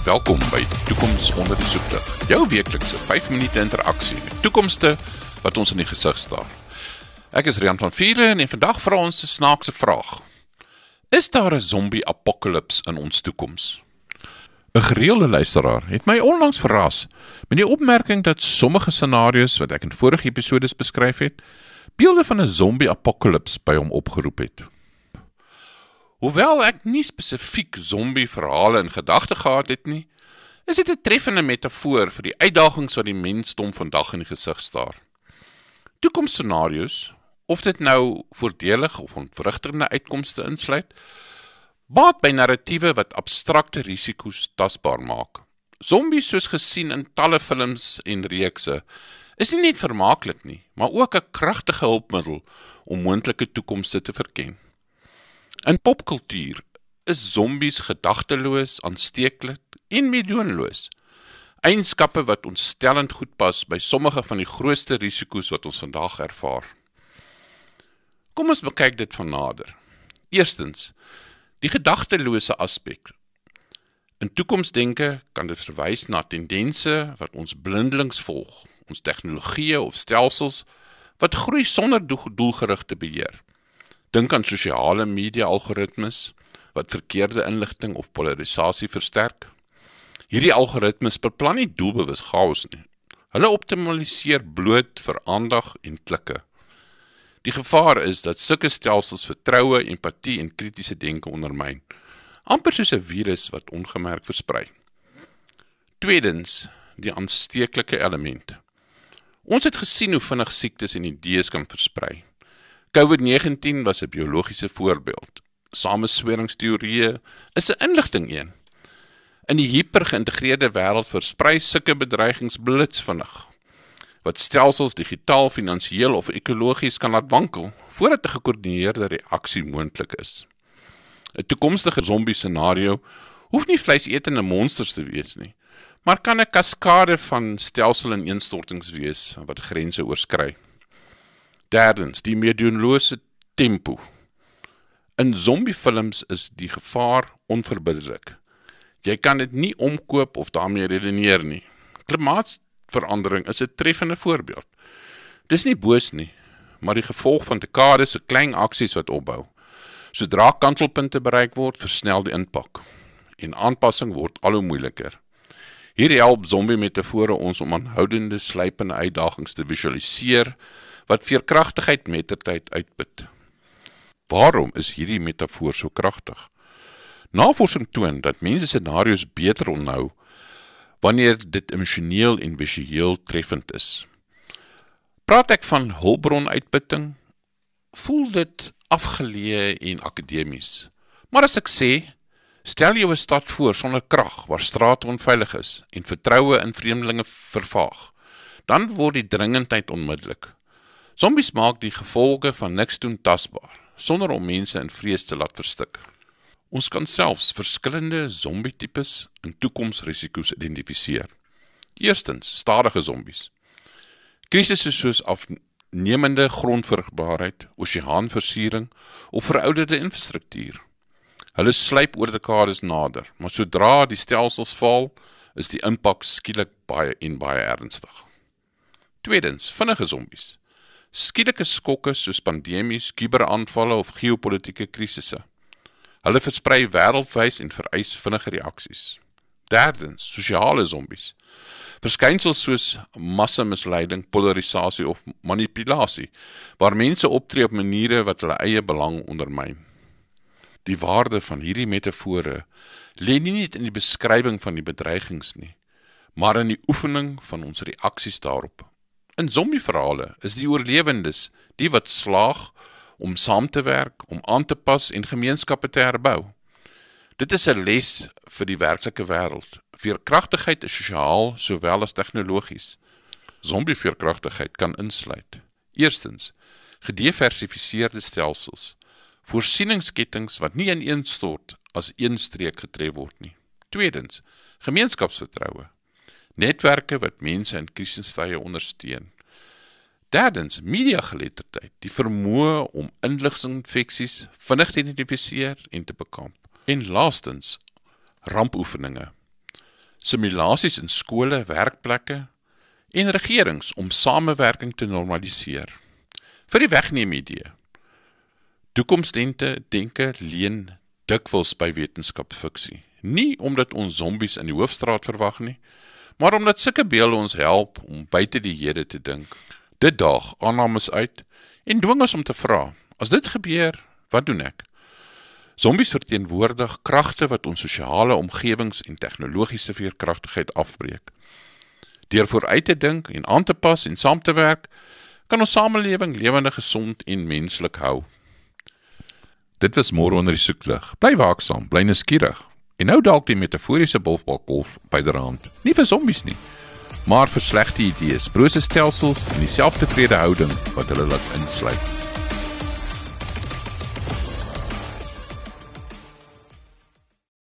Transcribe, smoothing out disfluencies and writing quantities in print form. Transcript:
Welkom by Toekoms onder die soepdig, jou weeklikse 5 minute interaksie met toekomste wat ons in die gesig staar. Ek is Rian van Vieren en vandag vra ons 'n snaakse vraag. Is daar 'n zombie-apocalypse in ons toekoms? 'n Gereelde luisteraar het my onlangs verras met die opmerking dat sommige scenario's wat ek in vorige episodes beskryf het, beelde van 'n zombie-apocalypse by hom opgeroep het. Hoewel ek nie spesifiek zombie-verhale in gedagte gehad het nie, is dit 'n treffende metafoor vir die uitdagings wat die mensdom vandag in die gesig staar. Toekomsscenario's, of dit nou voordelig of ontwrigtende uitkomste insluit, baat by narratiewe wat abstrakte risiko's tasbaar maak. Zombies soos gesien in talle films en reekse, is nie net vermaaklik nie, maar ook 'n kragtige hulpmiddel om moontlike toekomste te verken. In popkultuur is zombies gedagteloos, aansteeklik en meedoenloos. Eienskappe wat ontstellend goed pas by sommige van die grootste risiko's wat ons vandag ervaar. Kom ons bekyk dit van nader. Eerstens, die gedagtelose aspek. In toekomsdenke kan dit verwys na tendense wat ons blindelings volg, ons tegnologieë of stelsels wat groei sonder doelgerigte beheer. Dink aan sosiale media-algoritmes wat verkeerde inligting of polarisasie versterk. Hierdie algoritmes beplan nie doelbewus chaos nie. Hulle optimaliseer bloot vir aandag en klikke. Die gevaar is dat sulke stelsels vertroue, empatie en kritiese denke ondermyn, amper soos 'n virus wat ongemerk versprei. Tweedens, die aansteeklike element. Ons het gesien hoe vinnig siektes en idees kan versprei. COVID-19 was 'n biologiese voorbeeld. Samesweringsteorieë is 'n inligting een. In die hypergeïntegreerde wêreld versprei sulke bedreigings blitsvinnig, wat stelsels digitaal, finansiëel of ekologies kan laat wankel, voordat 'n gekoördineerde reaksie moontlik is. 'n Toekomstige zombie-scenario hoef nie vleisetende monsters te wees nie, maar kan 'n kaskade van stelsel-ineenstortings wees wat grense oorskry. Derdens, die meedoenlose tempo. In zombiefilms is die gevaar onverbiddelik. Jy kan dit nie omkoop of daarmee redeneer nie. Klimaatsverandering is 'n treffende voorbeeld. Dis nie boos nie, maar die gevolg van dekades se klein aksies wat opbou. Sodra kantelpunte bereik word, versnel die impak en aanpassing word al hoe moeiliker. Hier help zombie-metafore ons om aanhoudende slypende uitdagings te visualiseer wat veerkragtigheid mettertyd uitput. Waarom is hierdie metafoor so kragtig? Navorsing toon dat mense scenario's beter onthou wanneer dit emosioneel en visueel treffend is. Praat ek van hulpbronuitputting, voel dit afgeleë en akademies. Maar as ek sê, stel jou 'n stad voor sonder krag, waar strate onveilig is en vertroue in vreemdelinge vervaag, dan word die dringendheid onmiddellik. Zombies maak die gevolge van niks doen tasbaar, sonder om mense in vrees te laat verstik. Ons kan selfs verskillende zombie-tipes en toekomsrisiko's identifiseer. Eerstens, stadige zombies. Krisisse soos afnemende grondvrugbaarheid, oseaanversiering of verouderde infrastruktuur. Hulle slyp oor dekades nader, maar sodra die stelsels val, is die impak skielik baie ernstig. Tweedens, vinnige zombies. Skielike skokke soos pandemies, kuberaanvalle of geopolitiese krisisse. Hulle versprei wêreldwyd en vereis vinnige reaksies. Derdens, sosiale zombies. Verskynsels soos massamisleiding, polarisasie of manipulasie, waar mense optree op maniere wat hulle eie belang ondermyn. Die waarde van hierdie metafore lê nie net in die beskrywing van die bedreigings nie, maar in die oefening van ons reaksies daarop. In zombieverhale is die oorlewendes die wat slaag om saam te werk, om aan te pas en gemeenskappe te herbou. Dit is 'n les vir die werklike wêreld. Veerkragtigheid is sosiaal sowel as tegnologies. Zombie-veerkragtigheid kan insluit. Eerstens, gediversifiseerde stelsels. Voorsieningskettings wat nie ineenstort as een streek getref word nie. Tweedens, gemeenskapsvertroue. Netwerke wat mense in krisistye ondersteun. Derdens, mediageletterdheid, die vermoë om inligtinginfeksies vinnig te identifiseer en te bekamp. En laastens, rampoefeninge. simulasies in skole, werkplekke en regerings om samewerking te normaliseer. Vir die wegneem idee. Toekomsdenke leen dikwels by wetenskapsfiksie. Nie omdat ons zombies in die hoofstraat verwag nie, maar omdat sulke beelde ons help om buite die hede te dink. Dit daag aannames uit en dwing ons om te vra, as dit gebeur, wat doen ek? Zombies verteenwoordig kragte wat ons sosiale omgewings en tegnologiese veerkragtigheid afbreek. Deur vooruit te dink en aan te pas en saam te werk, kan ons samelewing lewendig, gesond en menslik hou. Dit was Môre onder die soeklig. Bly waaksaam, bly nuuskierig. En nou dalk die metaforiese bofbalkolf byderhand. Nie vir zombies nie, maar vir slegte idees, brose stelsels en die selftevrede houding wat hulle laat insluit.